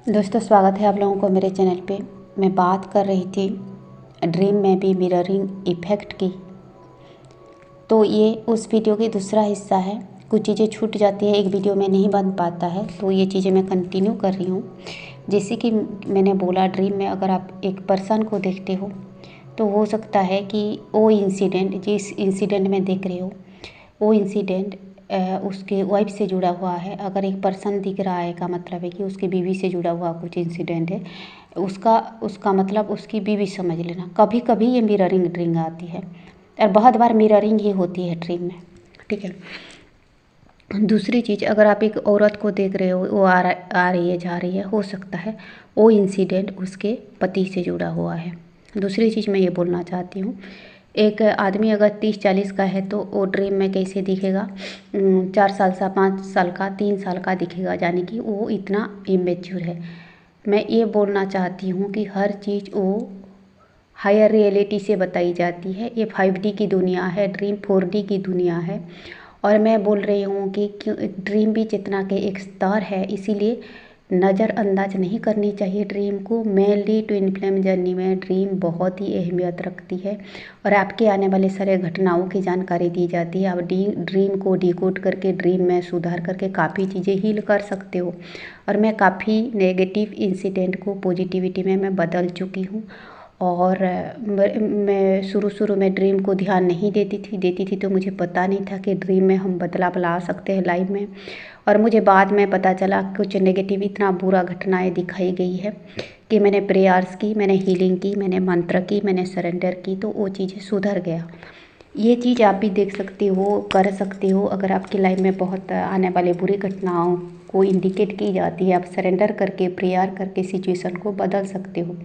दोस्तों, स्वागत है आप लोगों को मेरे चैनल पे। मैं बात कर रही थी ड्रीम में भी मिररिंग इफ़ेक्ट की। तो ये उस वीडियो की दूसरा हिस्सा है। कुछ चीज़ें छूट जाती है, एक वीडियो में नहीं बन पाता है, तो ये चीज़ें मैं कंटिन्यू कर रही हूँ। जैसे कि मैंने बोला, ड्रीम में अगर आप एक पर्सन को देखते हो तो हो सकता है कि वो इंसिडेंट, जिस इंसिडेंट में देख रहे हो वो इंसिडेंट उसके वाइफ से जुड़ा हुआ है। अगर एक पर्सन दिख रहा है का मतलब है कि उसकी बीवी से जुड़ा हुआ कुछ इंसिडेंट है। उसका मतलब उसकी बीवी समझ लेना। कभी कभी ये मिररिंग ड्रीम आती है और बहुत बार मिररिंग ही होती है ड्रीम में, ठीक है। दूसरी चीज़, अगर आप एक औरत को देख रहे हो, वो आ रही है, जा रही है, हो सकता है वो इंसिडेंट उसके पति से जुड़ा हुआ है। दूसरी चीज़ मैं ये बोलना चाहती हूँ, एक आदमी अगर 30-40 का है तो वो ड्रीम में कैसे दिखेगा? 4 साल का, 5 साल का, 3 साल का दिखेगा, यानी कि वो इतना इमेच्योर है। मैं ये बोलना चाहती हूँ कि हर चीज़ वो हायर रियलिटी से बताई जाती है। ये 5D की दुनिया है, ड्रीम 4D की दुनिया है। और मैं बोल रही हूँ कि ड्रीम भी चेतना के एक स्तर है, इसीलिए नज़रअंदाज नहीं करनी चाहिए ड्रीम को। मेनली ट्विन फ्लेम जर्नी में ड्रीम बहुत ही अहमियत रखती है और आपके आने वाले सारे घटनाओं की जानकारी दी जाती है। आप ड्रीम को डिकोड करके ड्रीम में सुधार करके काफ़ी चीज़ें हील कर सकते हो। और मैं काफ़ी नेगेटिव इंसिडेंट को पॉजिटिविटी में मैं बदल चुकी हूँ। और मैं शुरू में ड्रीम को ध्यान नहीं देती थी तो मुझे पता नहीं था कि ड्रीम में हम बदलाव ला सकते हैं लाइफ में। और मुझे बाद में पता चला कुछ नेगेटिव इतना बुरा घटनाएं दिखाई गई है कि मैंने प्रेयर्स की, मैंने हीलिंग की, मैंने मंत्र की, मैंने सरेंडर की, तो वो चीज़ें सुधर गया। ये चीज़ आप भी देख सकते हो, कर सकते हो। अगर आपकी लाइफ में बहुत आने वाले बुरी घटनाओं को इंडिकेट की जाती है, आप सरेंडर करके, प्रेयर करके सिचुएशन को बदल सकते हो।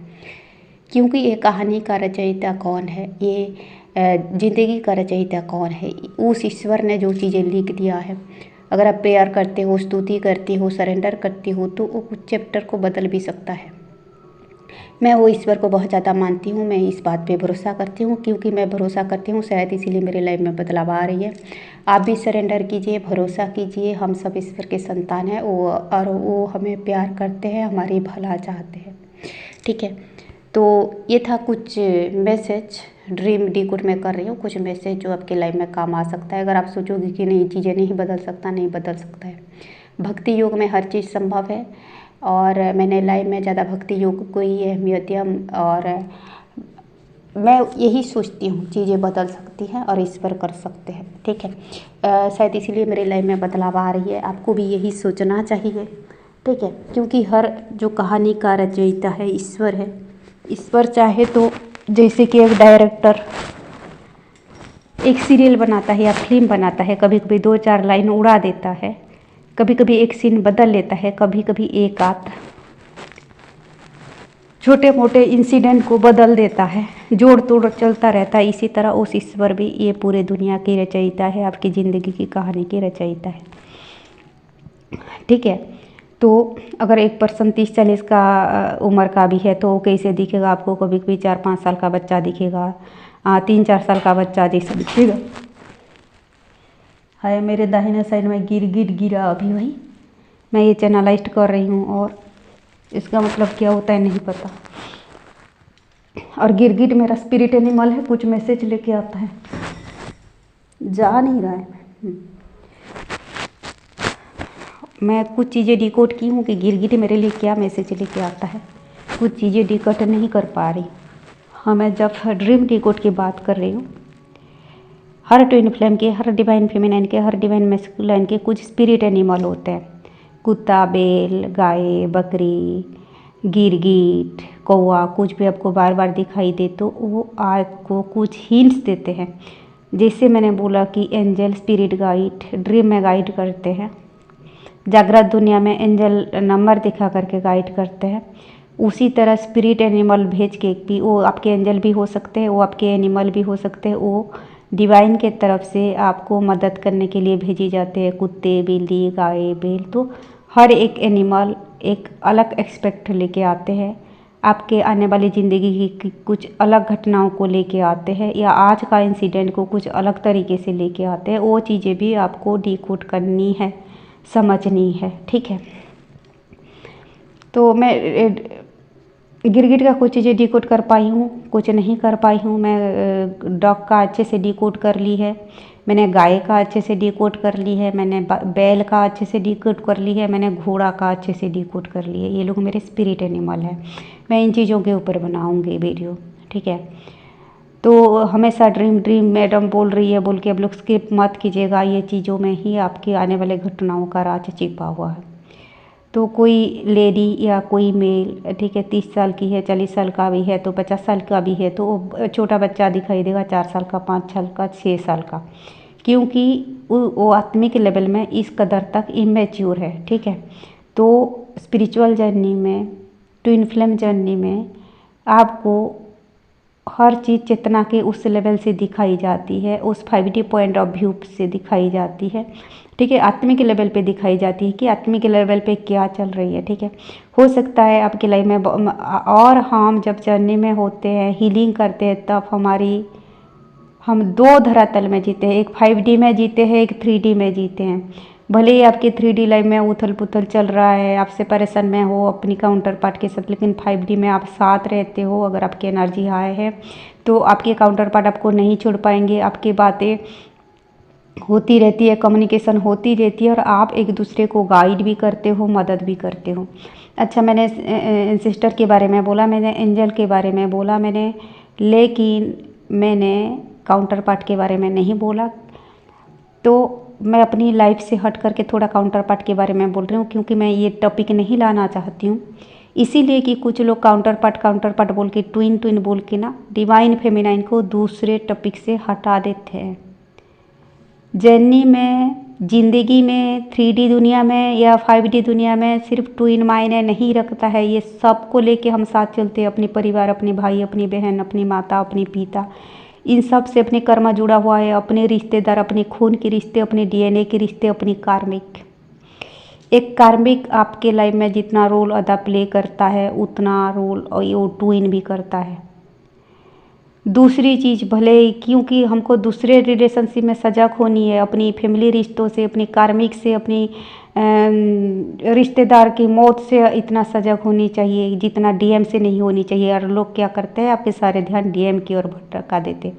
क्योंकि ये कहानी का रचयिता कौन है, ये ज़िंदगी का रचयिता कौन है? उस ईश्वर ने जो चीज़ें लिख दिया है। अगर आप प्रेयर करते हो, स्तुति करते हो, सरेंडर करते हो, तो वो कुछ चैप्टर को बदल भी सकता है। मैं वो ईश्वर को बहुत ज़्यादा मानती हूँ, मैं इस बात पे भरोसा करती हूँ। क्योंकि मैं भरोसा करती हूँ, शायद इसीलिए मेरी लाइफ में बदलाव आ रही है। आप भी सरेंडर कीजिए, भरोसा कीजिए। हम सब ईश्वर के संतान हैं, और वो हमें प्यार करते हैं, हमारी भला चाहते हैं, ठीक है। तो ये था कुछ मैसेज ड्रीम डिकोड में कर रही हूँ, कुछ मैसेज जो आपके लाइफ में काम आ सकता है। अगर आप सोचोगे कि नहीं, चीज़ें नहीं बदल सकता, नहीं बदल सकता है। भक्ति योग में हर चीज़ संभव है और मैंने लाइफ में ज़्यादा भक्ति योग को ही अहमियत दिया। और मैं यही सोचती हूँ, चीज़ें बदल सकती हैं और इस पर कर सकते हैं, ठीक है। शायद इसीलिए मेरे लाइफ में बदलाव आ रही है। आपको भी यही सोचना चाहिए, ठीक है। क्योंकि हर जो कहानी का रचयिता है ईश्वर है। ईश्वर चाहे तो, जैसे कि एक डायरेक्टर एक सीरियल बनाता है या फिल्म बनाता है, कभी कभी 2-4 लाइन उड़ा देता है, कभी कभी एक सीन बदल लेता है, कभी कभी एक आध छोटे मोटे इंसिडेंट को बदल देता है, जोड़ तोड़ चलता रहता है। इसी तरह उस ईश्वर भी ये पूरे दुनिया की रचयिता है, आपकी ज़िंदगी की कहानी की रचयिता है, ठीक है। तो अगर एक पर्सन 30-40 का उम्र का भी है तो कैसे दिखेगा आपको? कभी कभी 4-5 साल का बच्चा दिखेगा, 3-4 साल का बच्चा जैसा दिखेगा। हाय, मेरे दाहिने साइड में गिरगिट गिरा अभी भाई। मैं ये चैनलाइज कर रही हूँ और इसका मतलब क्या होता है नहीं पता। और गिरगिट मेरा स्पिरिट एनिमल है, कुछ मैसेज लेके आता है, जा नहीं रहा है। मैं कुछ चीज़ें डिकोड की हूँ कि गिरगिट मेरे लिए क्या मैसेज लेके आता है, कुछ चीज़ें डिकोड नहीं कर पा रही। हाँ, मैं जब ड्रीम डिकोड की बात कर रही हूँ, हर ट्विन फ्लेम के, हर डिवाइन फेमिनाइन के, हर डिवाइन मैस्कुलाइन के कुछ स्पिरिट एनिमल होते हैं। कुत्ता, बैल, गाय, बकरी, गिरगिट, कौवा, कुछ भी आपको बार बार दिखाई दे तो वो आपको कुछ हिंट्स देते हैं। जैसे मैंने बोला कि एंजल स्पिरिट गाइड ड्रीम में गाइड करते हैं, जागृत दुनिया में एंजल नंबर दिखा करके गाइड करते हैं। उसी तरह स्पिरिट एनिमल भेज के भी, वो आपके एंजल भी हो सकते हैं, वो आपके एनिमल भी हो सकते हैं, वो डिवाइन के तरफ से आपको मदद करने के लिए भेजी जाते हैं। कुत्ते, बिल्ली, गाय, बैल, तो हर एक एनिमल एक अलग एक्सपेक्ट लेके आते हैं, आपके आने वाली ज़िंदगी की कुछ अलग घटनाओं को लेके आते हैं, या आज का इंसिडेंट को कुछ अलग तरीके से लेके आते हैं। वो चीज़ें भी आपको डिकोड करनी है, समझनी है, ठीक है। तो मैं गिरगिट का कुछ चीज़ें डिकोड कर पाई हूँ, कुछ नहीं कर पाई हूँ। मैं डॉग का अच्छे से डिकोड कर ली है, मैंने गाय का अच्छे से डिकोड कर ली है, मैंने बैल का अच्छे से डिकोड कर ली है, मैंने घोड़ा का अच्छे से डिकोड कर ली है। ये लोग मेरे स्पिरिट एनिमल है। मैं इन चीज़ों के ऊपर बनाऊँगी वीडियो, ठीक है। तो हमेशा ड्रीम मैडम बोल रही है बोल के अब लोग स्किप मत कीजिएगा, ये चीज़ों में ही आपके आने वाले घटनाओं का राज छिपा हुआ है। तो कोई लेडी या कोई मेल, ठीक है, 30 साल की है, 40 साल का भी है, तो 50 साल का भी है, तो छोटा बच्चा दिखाई देगा, 4 साल का, 5 साल का, 6 साल का, क्योंकि वो आत्मिक लेवल में इस कदर तक इमेच्योर है, ठीक है। तो स्पिरिचुअल जर्नी में, ट्विन फ्लेम जर्नी में आपको हर चीज़ चेतना के उस लेवल से दिखाई जाती है, उस 5D पॉइंट ऑफ व्यू से दिखाई जाती है, ठीक है। आत्मिक लेवल पे दिखाई जाती है कि आत्मिक लेवल पे क्या चल रही है, ठीक है। हो सकता है आपकी लाइफ में, और हम जब जर्नी में होते हैं, हीलिंग करते हैं, तब हम 2 धरातल में जीते हैं, एक 5D में जीते हैं, एक 3D में जीते हैं। भले ही आपकी 3D लाइफ में उथल पुथल चल रहा है, आप सेपरेशन में हो अपनी काउंटर पार्ट के साथ, लेकिन 5D में आप साथ रहते हो। अगर आपकी एनर्जी हाई है तो आपके काउंटर पार्ट आपको नहीं छोड़ पाएंगे, आपकी बातें होती रहती है, कम्युनिकेशन होती रहती है, और आप एक दूसरे को गाइड भी करते हो, मदद भी करते हो। अच्छा, मैंने सिस्टर के बारे में बोला, मैंने एंजल के बारे में बोला, लेकिन मैंने काउंटर पार्ट के बारे में नहीं बोला। तो मैं अपनी लाइफ से हट करके थोड़ा काउंटर पार्ट के बारे में बोल रही हूँ, क्योंकि मैं ये टॉपिक नहीं लाना चाहती हूँ, इसीलिए कि कुछ लोग काउंटर पार्ट बोल के, ट्विन बोल के ना डिवाइन फेमिनाइन को दूसरे टॉपिक से हटा देते हैं। जर्नी में, ज़िंदगी में, 3D दुनिया में या 5D दुनिया में सिर्फ ट्विन मायने नहीं रखता है। ये सबको लेके हम साथ चलते हैं, अपने परिवार, अपने भाई, अपनी बहन, अपनी माता, अपनी पिता, इन सब से अपने कर्म जुड़ा हुआ है, अपने रिश्तेदार, अपने खून के रिश्ते, अपने DNA के रिश्ते, अपनी कार्मिक। एक कार्मिक आपके लाइफ में जितना रोल अदा प्ले करता है, उतना रोल और ये ट्विन भी करता है। दूसरी चीज़, भले क्योंकि हमको दूसरे रिलेशनशिप में सजग होनी है, अपनी फैमिली रिश्तों से, अपनी कार्मिक से, अपनी रिश्तेदार की मौत से इतना सजग होनी चाहिए जितना DM से नहीं होनी चाहिए। और लोग क्या करते हैं, आपके सारे ध्यान DM की ओर भटका देते।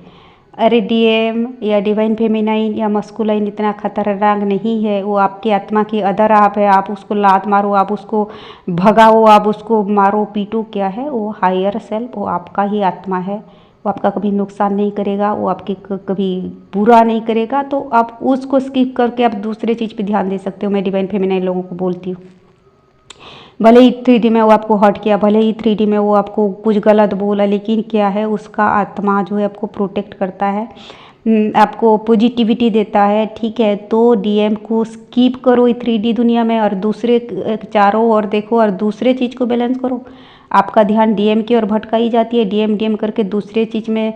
अरे DM या डिवाइन फेमिनाइन या मस्कुलाइन इतना खतरनाक नहीं है, वो आपकी आत्मा की अदर आप है। आप उसको लात मारो, आप उसको भगाओ, आप उसको मारो पीटो, क्या है वो? हायर सेल्फ, वो आपका ही आत्मा है, वो आपका कभी नुकसान नहीं करेगा, वो आपकी कभी बुरा नहीं करेगा। तो आप उसको स्किप करके आप दूसरे चीज़ पे ध्यान दे सकते हो। मैं डिवाइन फेमिनाइन लोगों को बोलती हूँ, भले ही 3D में वो आपको हर्ट किया, भले ही 3D में वो आपको कुछ गलत बोला, लेकिन क्या है, उसका आत्मा जो है आपको प्रोटेक्ट करता है, आपको पॉजिटिविटी देता है, ठीक है। तो DM को स्किप करो 3D दुनिया में, और दूसरे चारों ओर देखो और दूसरे चीज़ को बैलेंस करो। आपका ध्यान DM की ओर भटकाई जाती है, DM करके दूसरे चीज़ में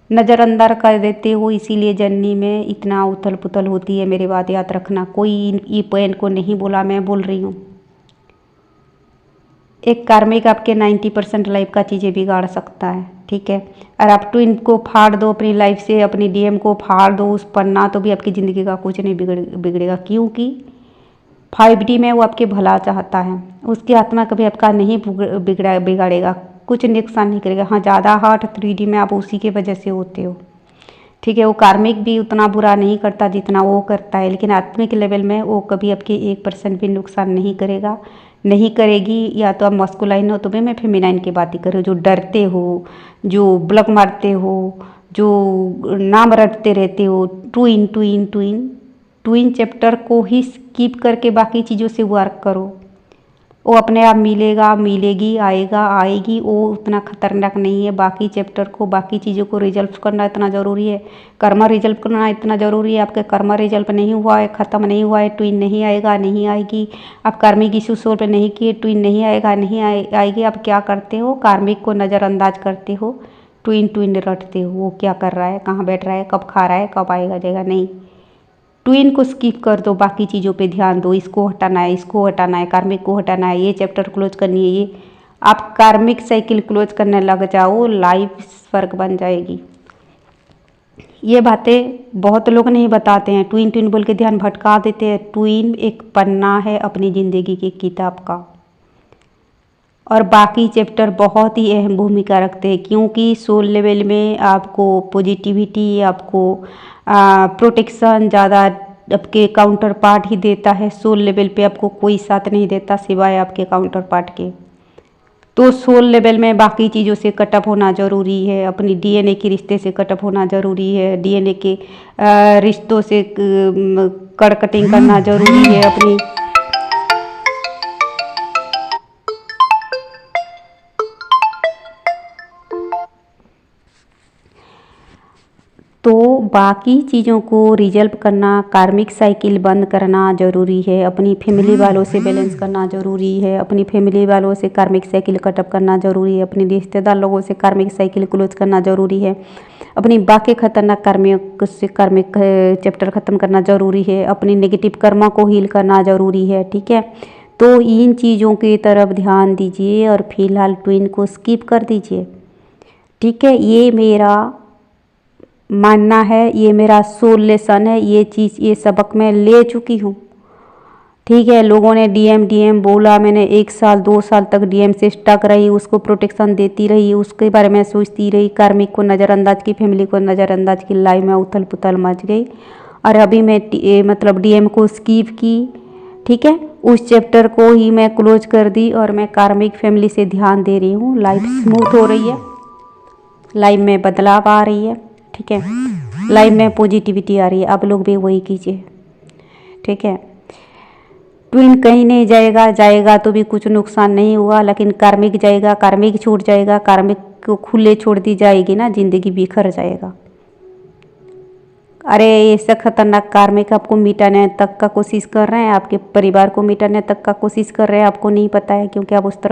नज़रअंदाज कर देते हो, इसीलिए जर्नी में इतना उथल पुथल होती है। मेरी बात याद रखना, कोई ई पॉइंट को नहीं बोला, मैं बोल रही हूँ। एक कार्मिक आपके 90% लाइफ का चीज़ें बिगाड़ सकता है, ठीक है। और आप ट्विन को फाड़ दो अपनी लाइफ से, अपनी DM को फाड़ दो उस पन्ना, तो भी आपकी ज़िंदगी का कुछ नहीं बिगड़ेगा, क्योंकि 5D में वो आपके भला चाहता है। उसकी आत्मा कभी आपका नहीं बिगाड़ेगा, कुछ नुकसान नहीं करेगा। हाँ, ज़्यादा हर्ट 3D में आप उसी के वजह से होते हो, ठीक है। वो कार्मिक भी उतना बुरा नहीं करता जितना वो करता है, लेकिन आत्मिक लेवल में वो कभी आपके 1% भी नुकसान नहीं करेगा, नहीं करेगी। या तो आप मस्कुलाइन हो, तो भी मैं फेमिनाइन की बात ही कर रही हूँ, जो डरते हो, जो ब्लॉक मारते हो, जो नाम रटते रहते हो। ट्विन चैप्टर को ही स्किप करके बाकी चीज़ों से वर्क करो, वो अपने आप मिलेगा, मिलेगी, आएगी। वो उतना खतरनाक नहीं है। बाकी चैप्टर को, बाकी चीज़ों को रिजल्व करना इतना ज़रूरी है, कर्मा रिजल्व करना इतना ज़रूरी है। आपके कर्मा रिजल्व नहीं हुआ है, ख़त्म नहीं हुआ है, ट्विन नहीं आएगा, नहीं आएगी। आप कार्मिक इशू सोल्व पे नहीं किए, ट्विन नहीं आएगा, नहीं आएगी। आप क्या करते हो, कार्मिक को नज़रअंदाज करते हो, ट्विन रटते हो। वो क्या कर रहा है, कहाँ बैठ रहा है, कब खा रहा है, कब आएगा जाएगा, नहीं। ट्विन को स्किप कर दो, बाकी चीज़ों पे ध्यान दो। इसको हटाना है, इसको हटाना है, कार्मिक को हटाना है, ये चैप्टर क्लोज करनी है। ये आप कार्मिक साइकिल क्लोज करने लग जाओ, लाइफ स्वर्ग बन जाएगी। ये बातें बहुत लोग नहीं बताते हैं, ट्विन बोल के ध्यान भटका देते हैं। ट्विन एक पन्ना है अपनी ज़िंदगी की किताब का, और बाकी चैप्टर बहुत ही अहम भूमिका रखते हैं, क्योंकि सोल लेवल में आपको पॉजिटिविटी, आपको प्रोटेक्शन ज़्यादा आपके काउंटर पार्ट ही देता है। सोल लेवल पे आपको कोई साथ नहीं देता सिवाय आपके काउंटर पार्ट के। तो सोल लेवल में बाकी चीज़ों से कटअप होना ज़रूरी है, अपनी डीएनए के रिश्ते से कटअप होना ज़रूरी है, डीएनए के रिश्तों से कट कटिंग करना ज़रूरी है अपनी। तो बाकी चीज़ों को रिजल्व करना, कार्मिक साइकिल बंद करना ज़रूरी है, अपनी फैमिली वालों से बैलेंस करना ज़रूरी है, अपनी फैमिली वालों से कार्मिक साइकिल कटअप करना ज़रूरी है, अपने रिश्तेदार लोगों से कार्मिक साइकिल क्लोज करना ज़रूरी है, अपनी बाकी खतरनाक कार्मिक चैप्टर ख़त्म करना ज़रूरी है, अपनी नेगेटिव कर्मा को हील करना ज़रूरी है। ठीक है, तो इन चीज़ों की तरफ ध्यान दीजिए और फिलहाल ट्विन को स्किप कर दीजिए। ठीक है, ये मेरा मानना है, ये मेरा सोल लेसन है, ये चीज़, ये सबक मैं ले चुकी हूँ। ठीक है, लोगों ने डीएम बोला, मैंने 1 साल 2 साल तक डीएम से स्टक रही, उसको प्रोटेक्शन देती रही, उसके बारे में सोचती रही, कार्मिक को नज़रअंदाज की, फैमिली को नज़रअंदाज की, लाइफ में उथल पुथल मच गई। और अभी मैं मतलब डीएम को स्किप की। ठीक है, उस चैप्टर को ही मैं क्लोज कर दी और मैं कार्मिक फैमिली से ध्यान दे रही हूँ। लाइफ स्मूथ हो रही है, लाइफ में बदलाव आ रही है। ठीक है, लाइफ में पॉजिटिविटी आ रही है। आप लोग भी वही कीजिए। ठीक है, ट्विन कहीं नहीं जाएगा, जाएगा तो भी कुछ नुकसान नहीं हुआ, लेकिन कार्मिक जाएगा, कार्मिक छूट जाएगा, कार्मिक को खुले छोड़ दी जाएगी ना, जिंदगी बिखर जाएगा। अरे ऐसा खतरनाक कार्मिक आपको मिटाने तक का कोशिश कर रहे हैं, आपके परिवार को मिटाने तक का कोशिश कर रहे हैं, आपको नहीं पता है क्योंकि आप उस तरफ